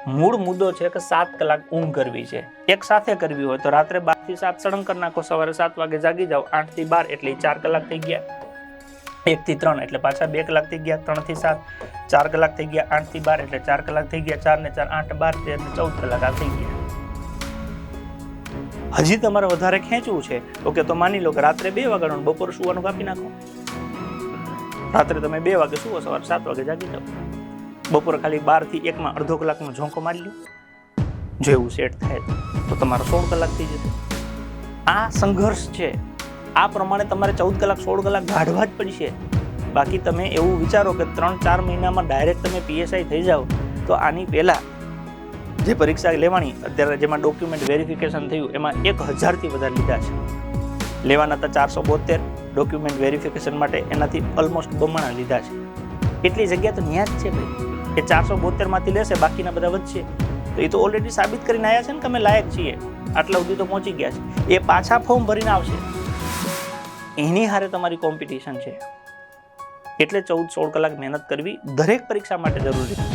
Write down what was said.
મૂળ મુદ્દો છે કે 7 કલાક ઊંઘ કરવી છે. એક સાથે કરવી હોય તો રાત્રે 12 થી 7 સળંગ કરી નાખો, સવારે 7 વાગે જાગી જાઓ, 8 થી 12 એટલે 4 કલાક થઈ ગયા, 1 થી 3 એટલે પાછા 2 કલાક થઈ ગયા, 3 થી 7 4 કલાક થઈ ગયા, 8 થી 12 એટલે 4 કલાક થઈ ગયા, 4 ને 4 8 12 13 ને 14 કલાક આ થઈ ગયા. હજી તમારે વધારે ખેંચવું છે ઓકે તો માની લો કે રાત્રે 2 વાગ્યાનું બપોર સુવાનું કાપી નાખો. રાત્રે તમે 2 વાગે સુવો, સવારે 7 વાગે જાગી જાઓ, બપોર ખાલી 12 થી 1 માં અડધો કલાકનો ઝોંકો મારી લો. જો એવું સેટ થાય તો તમારો 16 કલાક થઈ જશે. આ સંઘર્ષ છે. આ પ્રમાણે તમારે 14 કલાક 16 કલાક કાઢવા જ પડશે. બાકી તમે એવું વિચારો કે 3-4 મહિનામાં ડાયરેક્ટ તમે PSI થઈ જાઓ તો આની પહેલા જે પરીક્ષા લેવાની અત્યારે જેમાં ડોક્યુમેન્ટ વેરિફિકેશન થયું એમાં 1000 થી વધારે લીધા છે. લેવાના હતા 472, ડોક્યુમેન્ટ વેરિફિકેશન માટે એનાથી ઓલમોસ્ટ બમણા લીધા છે. એટલી જગ્યા તો ન્યા જ છે ભાઈ કે 472 માંથી લેશે, બાકીના બધા વધશે. તો એ તો ઓલરેડી સાબિત કરીને આવ્યા છે ને કે અમે લાયક છીએ, આટલા સુધી તો પહોંચી ગયા છે. એ પાછા ફોર્મ ભરીને આવશે, એની હારે તમારી કોમ્પિટિશન છે. એટલે 14-16 કલાક મહેનત કરવી દરેક પરીક્ષા માટે જરૂરી છે.